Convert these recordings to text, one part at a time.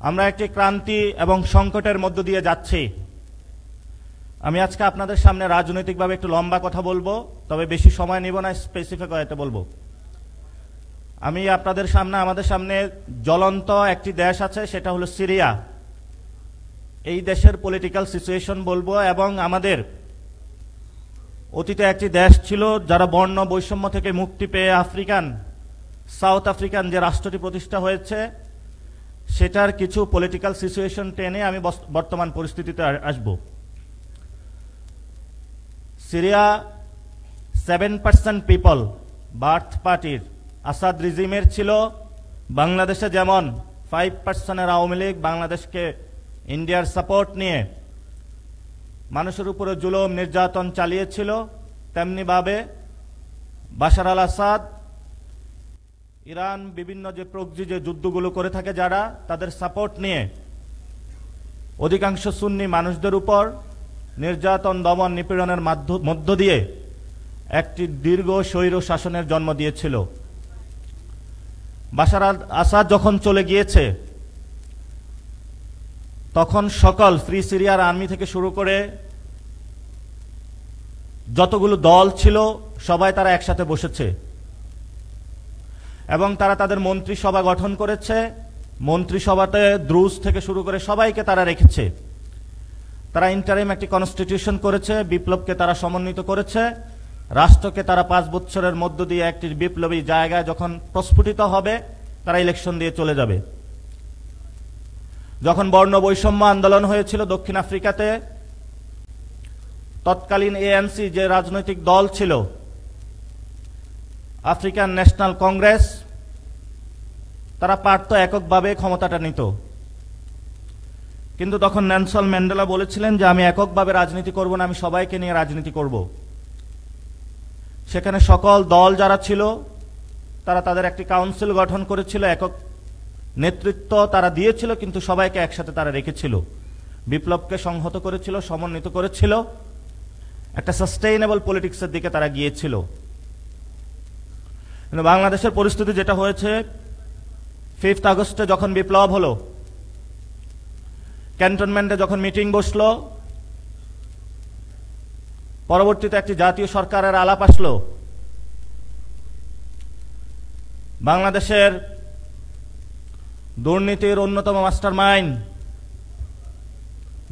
আমরা একটি ক্রান্তি এবং সংকটের মধ্য দিয়ে যাচ্ছি। আমি আজকে আপনাদের সামনে রাজনৈতিকভাবে একটু লম্বা কথা বলবো, তবে বেশি সময় নিব না, স্পেসিফিক হয়তো বলবো। আমি আমাদের সামনে জ্বলন্ত একটি দেশ আছে, সেটা হলো সিরিয়া। এই দেশের পলিটিক্যাল সিচুয়েশন বলবো, এবং আমাদের অতীতে একটি দেশ ছিল যারা বর্ণ বৈষম্য থেকে মুক্তি পেয়ে সাউথ আফ্রিকান যে রাষ্ট্রটি প্রতিষ্ঠা হয়েছে, সেটার কিছু পলিটিক্যাল সিচুয়েশন টেনে আমি বর্তমান পরিস্থিতিতে আসব। সিরিয়া 7% পিপল বার্থ পার্টির আসাদ রিজিমের ছিল। বাংলাদেশে যেমন 5% আওয়ামী লীগ বাংলাদেশকে ইন্ডিয়ার সাপোর্ট নিয়ে মানুষের উপরে জুলুম নির্যাতন চালিয়েছিল, তেমনিভাবে বাশার আল আসাদ, ইরান বিভিন্ন যে প্রক্সি যে যুদ্ধগুলো করে থাকে যারা, তাদের সাপোর্ট নিয়ে অধিকাংশ সুন্নি মানুষদের উপর নির্যাতন দমন নিপীড়নের মধ্য দিয়ে একটি দীর্ঘ স্বৈর শাসনের জন্ম দিয়েছিল। বাশার আল আসাদ যখন চলে গিয়েছে, তখন সকল ফ্রি সিরিয়ার আর্মি থেকে শুরু করে যতগুলো দল ছিল সবাই তারা একসাথে বসেছে এবং তারা তাদের মন্ত্রিসভা গঠন করেছে। মন্ত্রিসভাতে দ্রুজ থেকে শুরু করে সবাইকে তারা রেখেছে। তারা ইন্টারিম একটি কনস্টিটিউশন করেছে, বিপ্লবকে তারা সমন্বিত করেছে। রাষ্ট্রকে তারা 5 বছরের মধ্য দিয়ে একটি বিপ্লবী জায়গায় যখন প্রস্ফুটিত হবে, তারা ইলেকশন দিয়ে চলে যাবে। যখন বর্ণ বৈষম্য আন্দোলন হয়েছিল দক্ষিণ আফ্রিকাতে, তৎকালীন এএনসি যে রাজনৈতিক দল ছিল, আফ্রিকান ন্যাশনাল কংগ্রেস, তারা পারত এককভাবে ক্ষমতাটা নিত। কিন্তু তখন নেলসন ম্যান্ডেলা বলেছিলেন যে আমি এককভাবে রাজনীতি করব না, আমি সবাইকে নিয়ে রাজনীতি করব। সেখানে সকল দল যারা ছিল তারা তাদের একটি কাউন্সিল গঠন করেছিল, একক নেতৃত্ব তারা দিয়েছিল, কিন্তু সবাইকে একসাথে তারা রেখেছিল, বিপ্লবকে সংহত করেছিল, সমন্বিত করেছিল, একটা সাস্টেইনেবল পলিটিক্সের দিকে তারা গিয়েছিল। কিন্তু বাংলাদেশের পরিস্থিতি যেটা হয়েছে, 5 আগস্টে যখন বিপ্লব হলো, ক্যান্টনমেন্টে যখন মিটিং বসলো, পরবর্তীতে একটি জাতীয় সরকারের আলাপ আসলো, বাংলাদেশের দুর্নীতির অন্যতম মাস্টার মাইন্ড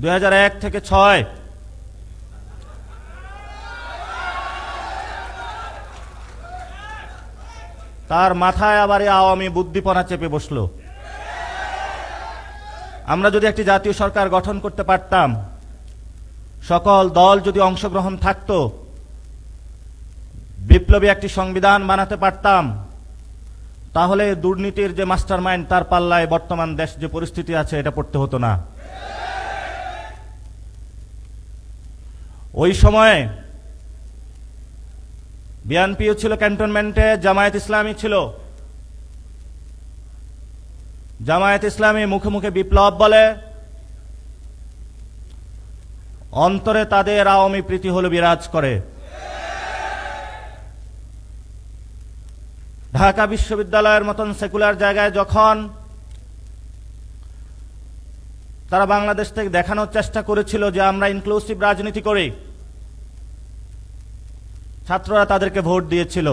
2001 থেকে 6 তার মাথায় আবার আওয়ামী বুদ্ধিপনা চেপে বসলো। আমরা যদি একটি জাতীয় সরকার গঠন করতে পারতাম, সকল দল যদি অংশগ্রহণ থাকতো, বিপ্লবী একটি সংবিধান বানাতে পারতাম, তাহলে দুর্নীতির যে মাস্টার মাইন্ড তার পাল্লায় বর্তমান দেশ যে পরিস্থিতি আছে এটা পড়তে হতো না। ওই সময়ে বিএনপিও ছিল ক্যান্টনমেন্টে, জামায়াত ইসলামী ছিল। জামায়াত ইসলামী মুখে মুখে বিপ্লব বলে, অন্তরে তাদের আওয়ামী প্রীতি হলো বিরাজ করে। ঢাকা বিশ্ববিদ্যালয়ের মতন সেকুলার জায়গায় যখন তারা বাংলাদেশ থেকে দেখানোর চেষ্টা করেছিল যে আমরা ইনক্লুসিভ রাজনীতি করি, ছাত্ররা তাদেরকে ভোট দিয়েছিল।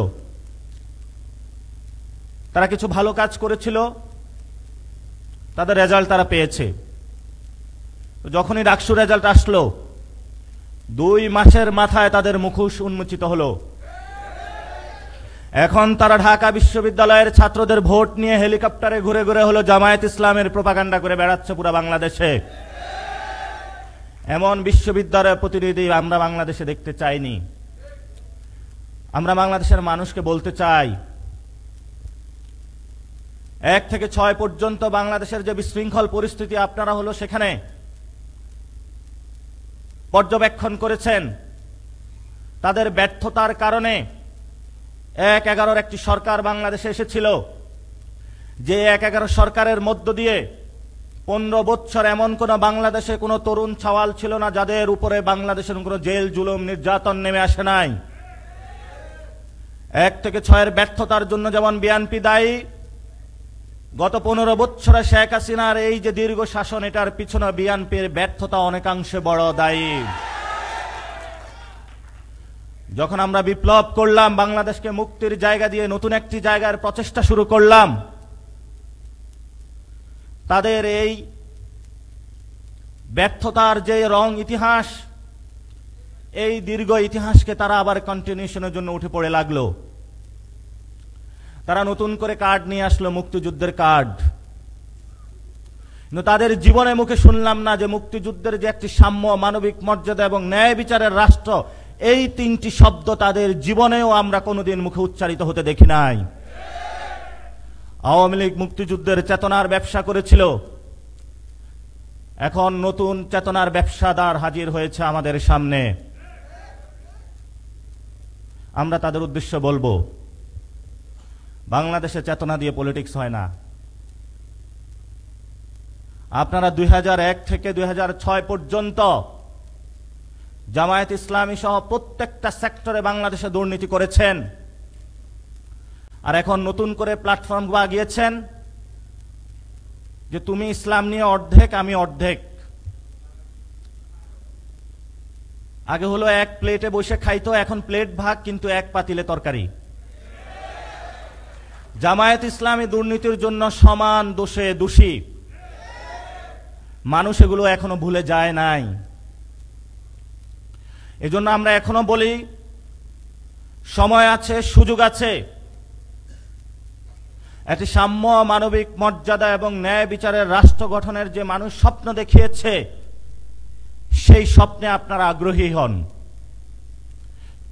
তারা কিছু ভালো কাজ করেছিল, তাদের রেজাল্ট তারা পেয়েছে। যখনই ডাকসু রেজাল্ট আসলো, 2 মাসের মাথায় তাদের মুখোশ উন্মোচিত হলো। এখন তারা ঢাকা বিশ্ববিদ্যালয়ের ছাত্রদের ভোট নিয়ে হেলিকপ্টারে ঘুরে ঘুরে হলো জামায়াত ইসলামের প্রোপাগান্ডা করে বেড়াচ্ছে পুরো বাংলাদেশে। এমন বিশ্ববিদ্যালয়ের প্রতিনিধি আমরা বাংলাদেশে দেখতে চাইনি। আমরা বাংলাদেশের মানুষকে বলতে চাই, 1 থেকে 6 পর্যন্ত বাংলাদেশের যে বিশৃঙ্খল পরিস্থিতি আপনারা হলো সেখানে পর্যবেক্ষণ করেছেন। তাদের ব্যর্থতার কারণে 1-11 একটি সরকার বাংলাদেশে এসেছিল, যে 1-11 সরকারের মধ্য দিয়ে 15 বছর এমন কোন বাংলাদেশে কোনো তরুণ ছাওয়াল ছিল না যাদের উপরে বাংলাদেশের কোনো জেল জুলুম নির্যাতন নেমে আসে নাই। 1 থেকে 6 এর ব্যর্থতার জন্য যেমন বিএনপি দায়ী, গত 15 বছরে শেখ হাসিনার এই যে দীর্ঘ শাসন, এটার পিছনে বিএনপির ব্যর্থতা অনেকাংশে বড় দায়ী। যখন আমরা বিপ্লব করলাম, বাংলাদেশকে মুক্তির জায়গা দিয়ে নতুন একটি জায়গার প্রচেষ্টা শুরু করলাম, তাদের এই ব্যর্থতার যে রং ইতিহাস, এই দীর্ঘ ইতিহাসকে তারা আবার কন্টিনিউশনের জন্য উঠে পড়ে লাগলো। তারা নতুন করে কার্ড নিয়ে আসলো, মুক্তিযুদ্ধের কার্ড। কিন্তু তাদের জীবনে মুখে শুনলাম না যে মুক্তিযুদ্ধের যে একটি সাম্য, মানবিক মর্যাদা এবং ন্যায় বিচারের রাষ্ট্র, এই তিনটি শব্দ তাদের জীবনেও আমরা কোনোদিন মুখে উচ্চারিত হতে দেখি নাই। আওয়ামী লীগ মুক্তিযুদ্ধের চেতনার ব্যবসা করেছিল, এখন নতুন চেতনার ব্যবসাদার হাজির হয়েছে আমাদের সামনে। আমরা তাদের উদ্দেশ্যে বলবো, বাংলাদেশে চেতনা দিয়ে পলিটিক্স হয় না। আপনারা 2001 থেকে 2006 পর্যন্ত জামায়াত ইসলামী সহ প্রত্যেকটা সেক্টরে বাংলাদেশে দুর্নীতি করেছেন, আর এখন নতুন করে প্ল্যাটফর্ম বাগিয়েছেন যে তুমি ইসলাম নিয়ে অর্ধেক, আমি অর্ধেক। আগে হলো এক প্লেটে বসে খাইতো, এখন প্লেট ভাগ কিন্তু এক পাতিলে তরকারি। জামায়াত ইসলামী দুর্নীতির জন্য সমান দোষে দোষী, মানুষ এগুলো এখনো ভুলে যায় নাই। এজন্য আমরা এখনো বলি, সময় আছে, সুযোগ আছে। একটি সাম্য, মানবিক মর্যাদা এবং ন্যায় বিচারের রাষ্ট্র গঠনের যে মানুষ স্বপ্ন দেখিয়েছে, সেই স্বপ্নে আপনারা আগ্রহী হন,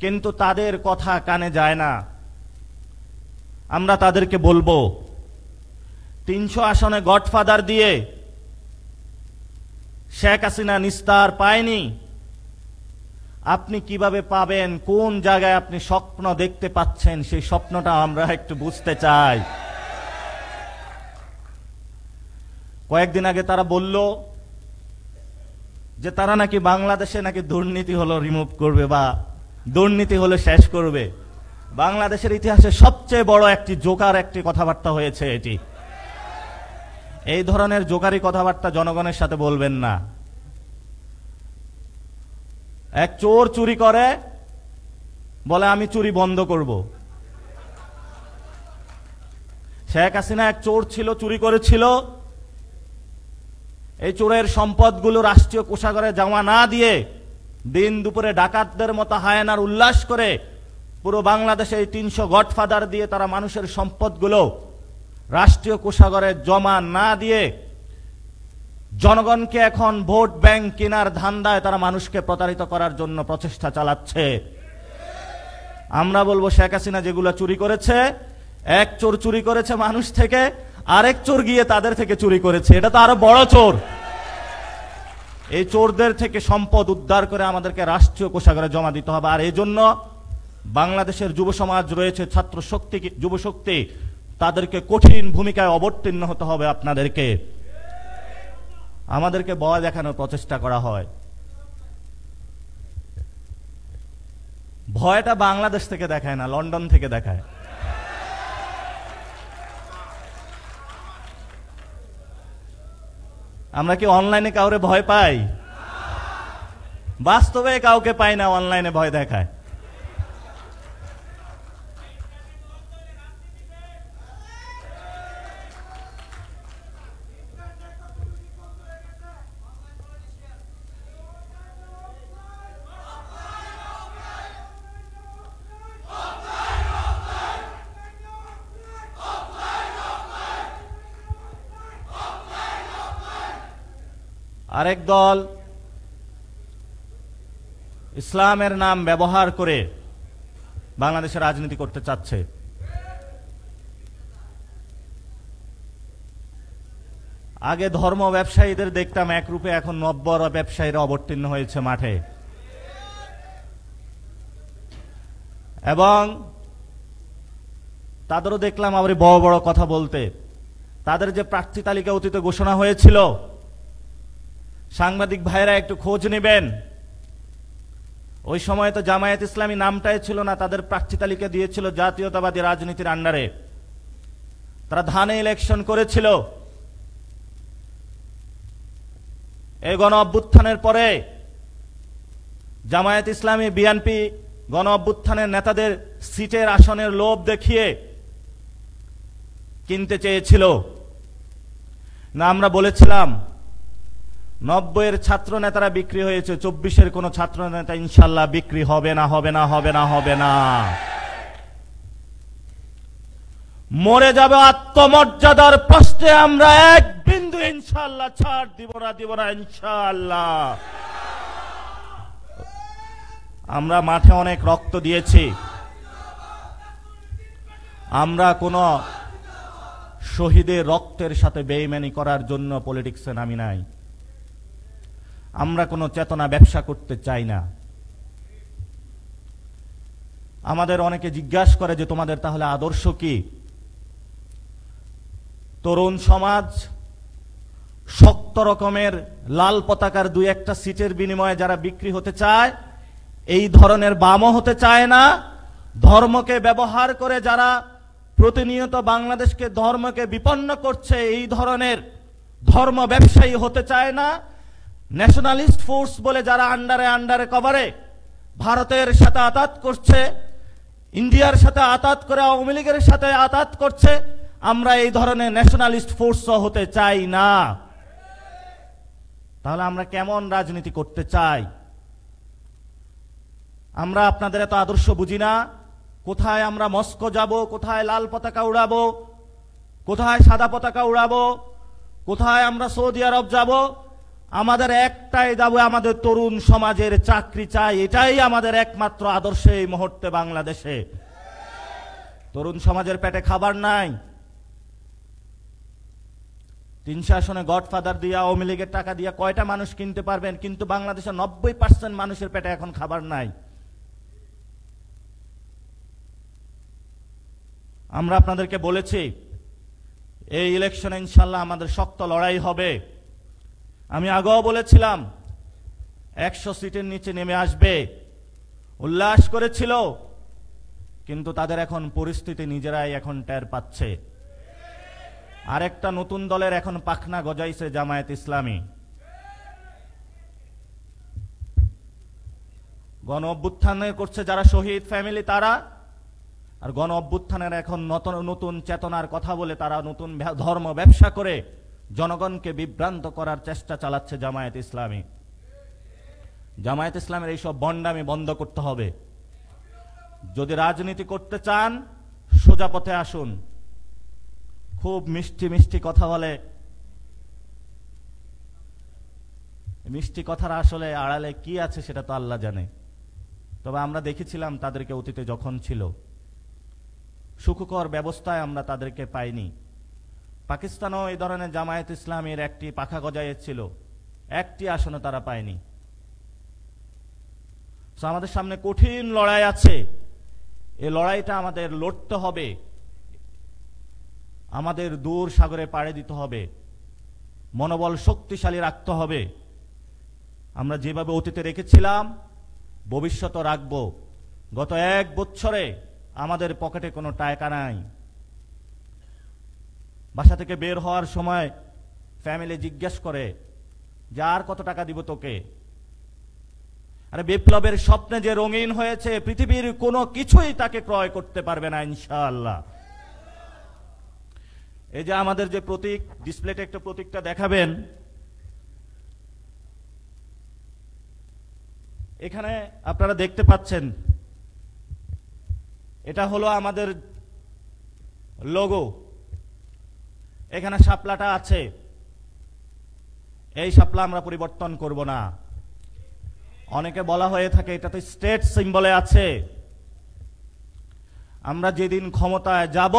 কিন্তু তাদের কথা কানে যায় না। আমরা তাদেরকে বলবো, 300 আসনে গডফাদার দিয়ে শেখ হাসিনা নিস্তার পায়নি, আপনি কিভাবে পাবেন? কোন জায়গায় আপনি স্বপ্ন দেখতে পাচ্ছেন? সেই স্বপ্নটা আমরা একটু বুঝতে চাই। কয়েকদিন আগে তারা বলল যে তারা নাকি বাংলাদেশে নাকি দুর্নীতি হলো রিমুভ করবে বা দুর্নীতি হলো শেষ করবে। বাংলাদেশের ইতিহাসে সবচেয়ে বড় একটি জোকার একটি কথাবার্তা হয়েছে এটি। এই ধরনের জোকারি কথাবার্তা জনগণের সাথে বলবেন না। এক চোর চুরি করে, বলে আমি চুরি বন্ধ করব। শেখ হাসিনা এক চোর ছিল, চুরি করেছিল। এই চোরের সম্পদগুলো রাষ্ট্রীয় কোষাগারে জমা না দিয়ে দিন দুপুরে ডাকাতদের মতো হায়নার উল্লাস করে পুরো বাংলাদেশে 300 গডফাদার দিয়ে তারা মানুষের সম্পদগুলো রাষ্ট্রীয় কোষাগারে জমা না দিয়ে জনগণকে এখন ভোট ব্যাংক কেনার ধান্দায় তারা মানুষকে প্রতারিত করার জন্য প্রচেষ্টা চালাচ্ছে। আমরা বলবো, শেখ হাসিনা যেগুলো চুরি করেছে, এক চোর চুরি করেছে মানুষ থেকে, আরেক চোর গিয়ে তাদের থেকে চুরি করেছে। এটা তো আরো বড় চোর। এই চোরদের থেকে সম্পদ উদ্ধার করে আমাদেরকে রাষ্ট্রীয় কোষাগারে জমা দিতে হবে। আর এই জন্য বাংলাদেশের যুব সমাজ রয়েছে, ছাত্র শক্তি, যুব শক্তি, তাদেরকে কঠিন ভূমিকায় অবতীর্ণ হতে হবে। আপনাদেরকে, আমাদেরকে ভয় দেখানোর প্রচেষ্টা করা হয়। ভয়টা বাংলাদেশ থেকে দেখায় না, লন্ডন থেকে দেখায়। আমরা কি অনলাইনে কাউরে ভয় পাই? বাস্তবে কাউকে পাই না, অনলাইনে ভয় দেখায়। আরেক দল ইসলামের নাম ব্যবহার করে বাংলাদেশে রাজনীতি করতে চাচ্ছে। আগে ধর্ম ব্যবসায়ীদের দেখতাম এক রূপে, এখন নব্বর ব্যবসায়ীরা অবতীর্ণ হয়েছে মাঠে, এবং তাদেরও দেখলাম আবার বড় বড় কথা বলতে। তাদের যে প্রার্থী তালিকা অতীতে ঘোষণা হয়েছিল, সাংবাদিক ভাইরা একটু খোঁজ নেবেন, ওই সময় তো জামায়াত ইসলামী নামটাই ছিল না, তাদের প্রার্থী তালিকা দিয়েছিল জাতীয়তাবাদী রাজনীতির আন্ডারে। তারা ধানে ইলেকশন করেছিল। এই গণ অভ্যুত্থানের পরে জামায়াত ইসলামী বিএনপি গণ অভ্যুত্থানের নেতাদের সিটের আসনের লোভ দেখিয়ে কিনতে চেয়েছিল না। আমরা বলেছিলাম 90-এর ছাত্র নেতারা বিক্রি হয়েছে, 24-এর কোন ছাত্র নেতা ইনশাল্লাহ বিক্রি হবে না, হবে না, হবে না, হবে না। মরে যাবে আত্মমর্যাদার প্রশ্নে আমরা এক বিন্দু ইনশাল্লাহ ছাড় দিব না ইনশাল্লাহ। আমরা মাঠে অনেক রক্ত দিয়েছি, আমরা কোন শহীদের রক্তের সাথে বেইমানি করার জন্য পলিটিক্সে নামি নাই। আমরা কোনো চেতনা ব্যবসা করতে চাই না। আমাদের অনেকে জিজ্ঞাসা করে যে তোমাদের তাহলে আদর্শ কি? তরুণ সমাজ শক্ত রকমের লাল পতাকার দুই একটা সিটের বিনিময়ে যারা বিক্রি হতে চায়, এই ধরনের বামও হতে চায় না। ধর্মকে ব্যবহার করে যারা প্রতিনিয়ত বাংলাদেশকে ধর্মকে বিপন্ন করছে, এই ধরনের ধর্ম ব্যবসায়ী হতে চায় না। ন্যাশনালিস্ট ফোর্স বলে যারা আন্ডারে কভারে ভারতের সাথে আতাত করছে, ইন্ডিয়ার সাথে আতাত করে আওয়ামী লীগের সাথে আতাত করছে, আমরা এই ধরনের ন্যাশনালিস্ট ফোর্স হতে চাই না। তাহলে আমরা কেমন রাজনীতি করতে চাই? আমরা আপনাদের এত আদর্শ বুঝি না। কোথায় আমরা মস্কো যাব, কোথায় লাল পতাকা উড়াবো, কোথায় সাদা পতাকা উড়াবো, কোথায় আমরা সৌদি আরব যাব? আমাদের একটাই দাবি, আমাদের তরুণ সমাজের চাকরি চাই। এটাই আমাদের একমাত্র আদর্শ এই মুহূর্তে বাংলাদেশে। তরুণ সমাজের পেটে খাবার নাই। 300 আসনে গডফাদার দিয়ে আওয়ামী লীগের টাকা দিয়ে কয়টা মানুষ কিনতে পারবেন? কিন্তু বাংলাদেশের 90% মানুষের পেটে এখন খাবার নাই। আমরা আপনাদেরকে বলেছি এই ইলেকশনে ইনশাল্লাহ আমাদের শক্ত লড়াই হবে। আমি আগেও বলেছিলাম 100 সিটের নিচে নেমে আসবে, উল্লাস করেছিল, কিন্তু তাদের এখন পরিস্থিতি নিজেরাই এখন টের পাচ্ছে। আরেকটা নতুন দলের এখন পাখনা গজাইছে জামায়াত ইসলামী। গণ অভ্যুত্থানের করছে যারা শহীদ ফ্যামিলি তারা, আর গণ অভ্যুত্থানের এখন নতুন চেতনার কথা বলে তারা নতুন ধর্ম ব্যবসা করে জনগণকে বিভ্রান্ত করার চেষ্টা চালাচ্ছে জামায়াত ইসলামী। জামায়াত ইসলামের এইসব বন্ডামি বন্ধ করতে হবে। যদি রাজনীতি করতে চান সোজা পথে আসুন। খুব মিষ্টি মিষ্টি কথা বলে, মিষ্টি কথার আসলে আড়ালে কি আছে সেটা তো আল্লাহ জানে। তবে আমরা দেখেছিলাম তাদেরকে অতীতে যখন ছিল, সুখকর ব্যবস্থায় আমরা তাদেরকে পাইনি। পাকিস্তানও এই ধরনের জামায়াত ইসলামের একটি পাখা গজাইয়েছিল, একটি আসনে তারা পায়নি। আমাদের সামনে কঠিন লড়াই আছে। এই লড়াইটা আমাদের লড়তে হবে, আমাদের দূর সাগরে পাড়ি দিতে হবে, মনোবল শক্তিশালী রাখতে হবে। আমরা যেভাবে অতীতে রেখেছিলাম ভবিষ্যতে রাখব। গত 1 বছরে আমাদের পকেটে কোনো টাকা নাই। বাসা থেকে বের হওয়ার সময় ফ্যামিলি জিজ্ঞেস করে যে আর কত টাকা দিব তোকে? আরে বিপ্লবের স্বপ্নে যে রঙিন হয়েছে, পৃথিবীর কোনো কিছুই তাকে ক্রয় করতে পারবে না ইনশাআল্লাহ। এই যে আমাদের যে প্রতীক, ডিসপ্লেতে একটা প্রতীকটা দেখাবেন, এখানে আপনারা দেখতে পাচ্ছেন, এটা হলো আমাদের লোগো। এখানে শাপলাটা আছে, এই শাপলা আমরা পরিবর্তন করব না। অনেকে বলা হয়ে থাকে এটা তো স্টেট সিম্বলে আছে। আমরা যেদিন ক্ষমতায় যাব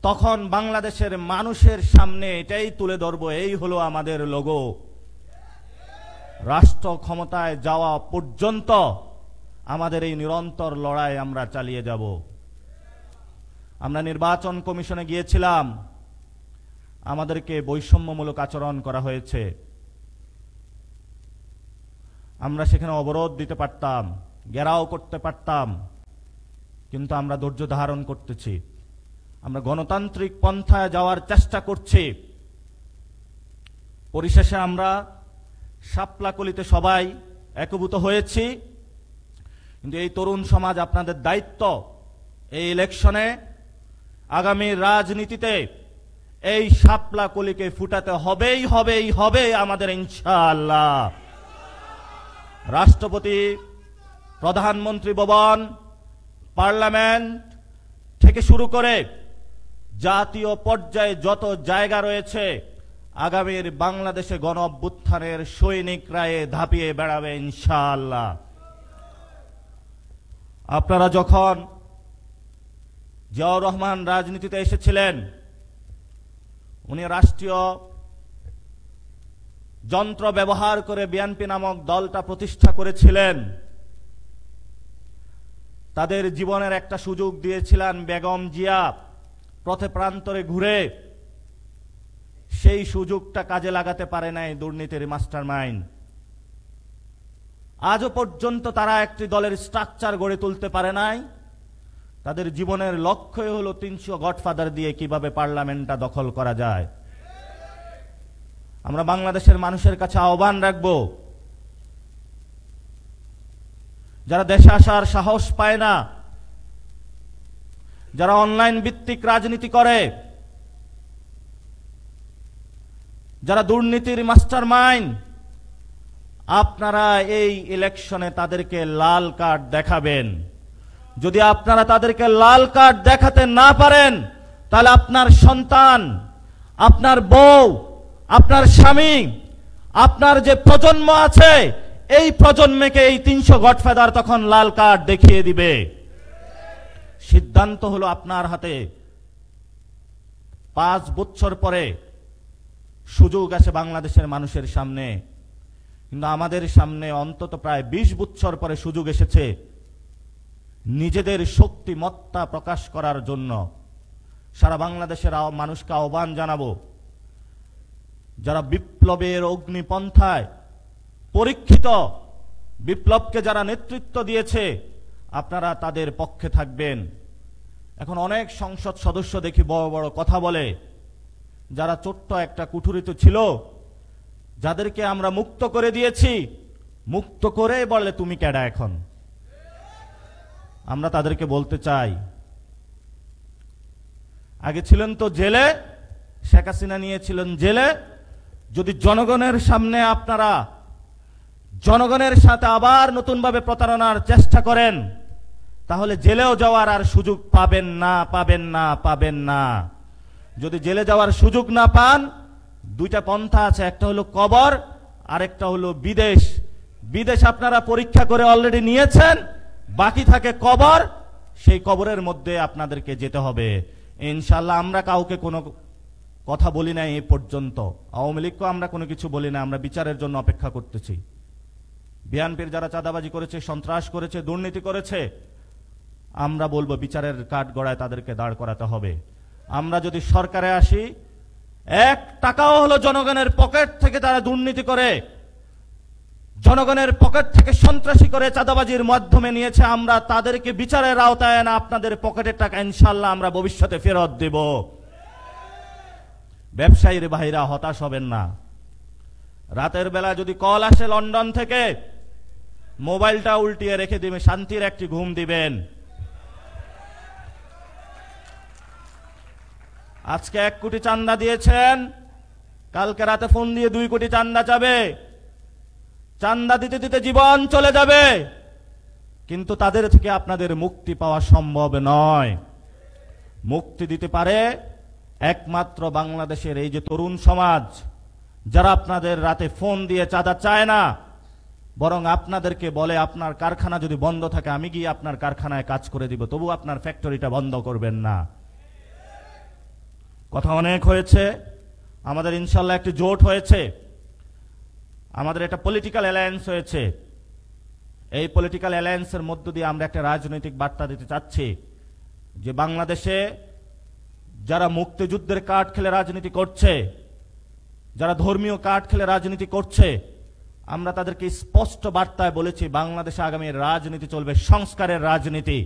তখন বাংলাদেশের মানুষের সামনে এটাই তুলে ধরব, এই হলো আমাদের লোগো। রাষ্ট্র ক্ষমতায় যাওয়া পর্যন্ত আমাদের এই নিরন্তর লড়াই আমরা চালিয়ে যাব। আমরা নির্বাচন কমিশনে গিয়েছিলাম, আমাদেরকে বৈষম্যমূলক আচরণ করা হয়েছে। আমরা সেখানে অবরোধ দিতে পারতাম, ঘেরাও করতে পারতাম, কিন্তু আমরা ধৈর্য ধারণ করতেছি। আমরা গণতান্ত্রিক পন্থায় যাওয়ার চেষ্টা করছি। পরিশেষে আমরা শাপলাকলিতে সবাই একীভূত হয়েছি, কিন্তু এই তরুণ সমাজ আপনাদের দায়িত্ব এই ইলেকশনে, আগামী রাজনীতিতে এই শাপলাকলিকে ফুটাতে হবে আমাদের ইনশাআল্লাহ। রাষ্ট্রপতি, প্রধানমন্ত্রী ভবন, পার্লামেন্ট থেকে শুরু করে জাতীয় পর্যায়ে যত জায়গা রয়েছে, আগামীর বাংলাদেশে গণ অভ্যুত্থানের সৈনিকরা ধাপিয়ে বেড়াবে ইনশাআল্লাহ। আপনারা যখন জিয়াউর রহমান রাজনীতিতে এসেছিলেন, উনি রাষ্ট্রীয় যন্ত্র ব্যবহার করে বিএনপি নামক দলটা প্রতিষ্ঠা করেছিলেন। তাদের জীবনের একটা সুযোগ দিয়েছিলেন বেগম জিয়া, পথে প্রান্তরে ঘুরে সেই সুযোগটা কাজে লাগাতে পারে নাই দুর্নীতির মাস্টারমাইন্ড। আজও পর্যন্ত তারা একটি দলের স্ট্রাকচার গড়ে তুলতে পারে নাই। তাদের জীবনের লক্ষ্যই হলো ৩০০ গডফাদার দিয়ে কিভাবে পার্লামেন্টটা দখল করা যায়। আমরা বাংলাদেশের মানুষের কাছে আহ্বান রাখব, যারা দেশে আসার সাহস পায় না, যারা অনলাইন ভিত্তিক রাজনীতি করে, যারা দুর্নীতির মাস্টারমাইন্ড, আপনারা এই ইলেকশনে তাদেরকে লাল কার্ড দেখাবেন। যদি আপনারা তাদেরকে লাল কার্ড দেখাতে না পারেন, তাহলে আপনার সন্তান, আপনার বউ, আপনার স্বামী, আপনার যে প্রজন্ম আছে, এই প্রজন্মকে এই ৩০০ গডফাদার তখন লাল কার্ড দেখিয়ে দিবে। সিদ্ধান্ত হলো আপনার হাতে। ৫ বছর পরে সুযোগ আছে বাংলাদেশের মানুষের সামনে, কিন্তু আমাদের সামনে অন্তত প্রায় ২০ বছর পরে সুযোগ এসেছে নিজেদের শক্তিমত্তা প্রকাশ করার জন্য। সারা বাংলাদেশের মানুষকে আহ্বান জানাবো, যারা বিপ্লবের অগ্নিপন্থায় পরীক্ষিত, বিপ্লবকে যারা নেতৃত্ব দিয়েছে, আপনারা তাদের পক্ষে থাকবেন। এখন অনেক সংসদ সদস্য দেখি বড় বড় কথা বলে, যারা ছোট্ট একটা কুঠুরিতে ছিল, যাদেরকে আমরা মুক্ত করে দিয়েছি, মুক্ত করে বলে তুমি কেডা এখন। আমরা তাদেরকে বলতে চাই, আগে ছিলেন তো জেলে, শেখ হাসিনা নিয়েছিলেন জেলে। যদি জনগণের সামনে আপনারা জনগণের সাথে আবার নতুনভাবে প্রতারণার চেষ্টা করেন, তাহলে জেলেও যাওয়ার আর সুযোগ পাবেন না। যদি জেলে যাওয়ার সুযোগ না পান, দুইটা পন্থা আছে, একটা হলো কবর, আরেকটা হলো বিদেশ। বিদেশ আপনারা পরীক্ষা করে অলরেডি নিয়েছেন, বাকি থাকে কবর। সেই কবরের মধ্যে আপনাদেরকে যেতে হবে ইনশাআল্লাহ। আমরা কাউকে কোনো কথা বলি নাই এই পর্যন্ত, আওয়ামী লীগকে আমরা কোনো কিছু বলি না। আমরা বিচারের জন্য অপেক্ষা করতেছি। বিএনপির যারা চাঁদাবাজি করেছে, সন্ত্রাস করেছে, দুর্নীতি করেছে, আমরা বলবো বিচারের কাঠগড়ায় তাদেরকে দাঁড় করাতে হবে। আমরা যদি সরকারে আসি, ১ টাকাও হলো জনগণের পকেট থেকে তারা দুর্নীতি করে, জনগণের পকেট থেকে সন্ত্রাসী করে চাঁদাবাজির মাধ্যমে নিয়েছে, আমরা তাদেরকে বিচারের আওতায় না আপনাদের পকেটের টাকা ইনশাআল্লাহ আমরা ভবিষ্যতে ফেরত দেব। ব্যবসায়ীর ভাইরা হতাশ হবেন না। রাতের বেলা যদি কল আসে লন্ডন থেকে, মোবাইলটা উল্টিয়ে রেখে দিবেন, শান্তির একটি ঘুম দিবেন। আজকে ১ কোটি চান্দা দিয়েছেন, কালকে রাতে ফোন দিয়ে ২ কোটি চান্দা চাবে। চান্দা দিতে দিতে জীবন চলে যাবে, কিন্তু তাদের থেকে আপনাদের মুক্তি পাওয়া সম্ভব নয়। মুক্তি দিতে পারে একমাত্র বাংলাদেশের এই যে তরুণ সমাজ, যারা আপনাদের রাতে ফোন দিয়ে চাঁদা চায় না, বরং আপনাদেরকে বলে আপনার কারখানা যদি বন্ধ থাকে আমি গিয়ে আপনার কারখানায় কাজ করে দিব, তবু আপনার ফ্যাক্টরিটা বন্ধ করবেন না। কথা অনেক হয়েছে, আমাদের ইনশাআল্লাহ একটি জোট হয়েছে, আমাদের একটা পলিটিক্যাল অ্যালায়েন্স হয়েছে। এই পলিটিক্যাল অ্যালায়েন্সের মধ্য দিয়ে আমরা একটা রাজনৈতিক বার্তা দিতে চাচ্ছি যে বাংলাদেশে যারা মুক্তিযুদ্ধের কার্ড খেলে রাজনীতি করছে, যারা ধর্মীয় কার্ড খেলে রাজনীতি করছে, আমরা তাদেরকে স্পষ্ট বার্তায় বলেছি বাংলাদেশে আগামী রাজনীতি চলবে সংস্কারের রাজনীতি।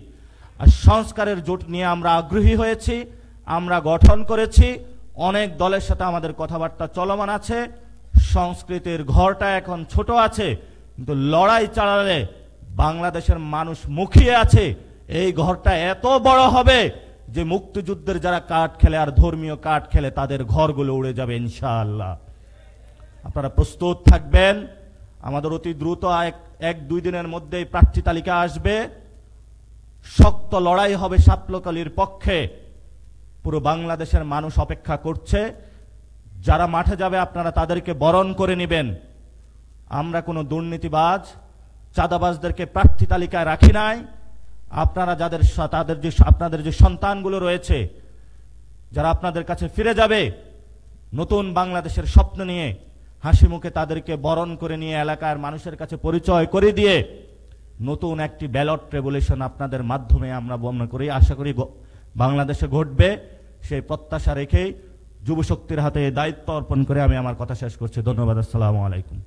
আর সংস্কারের জোট নিয়ে আমরা আগ্রহী হয়েছি। আমরা গঠন করেছি, অনেক দলের সাথে আমাদের কথাবার্তা চলমান আছে। সংস্কৃতির ঘরটা এখন ছোট আছে, কিন্তু লড়াই চালালে বাংলাদেশের মানুষ মুখিয়ে আছে, এই ঘরটা এত বড় হবে যে মুক্তিযুদ্ধের যারা কাঠ খেলে আর ধর্মীয় কাঠ খেলে তাদের ঘরগুলো উড়ে যাবে ইনশাআল্লাহ। আপনারা প্রস্তুত থাকবেন। আমাদের অতি দ্রুত এক দুই দিনের মধ্যেই প্রার্থী তালিকা আসবে। শক্ত লড়াই হবে সাপলাকলির পক্ষে। পুরো বাংলাদেশের মানুষ অপেক্ষা করছে। যারা মাঠে যাবে আপনারা তাদেরকে বরণ করে নেবেন। আমরা কোনো দুর্নীতিবাজ চাঁদাবাজদেরকে প্রার্থী তালিকায় রাখি নাই। আপনারা আপনাদের যে সন্তানগুলো রয়েছে, যারা আপনাদের কাছে ফিরে যাবে নতুন বাংলাদেশের স্বপ্ন নিয়ে, হাসি মুখে তাদেরকে বরণ করে নিয়ে এলাকার মানুষের কাছে পরিচয় করে দিয়ে নতুন একটি ব্যালট রেভলিউশন আপনাদের মাধ্যমে আমরা মনে করি, আশা করি বাংলাদেশে ঘটবে। সেই প্রত্যাশা রেখেই যুবশক্তির হাতে দায়িত্ব অর্পণ করে আমি আমার কথা শেষ করছি। ধন্যবাদ। আসসালামু আলাইকুম।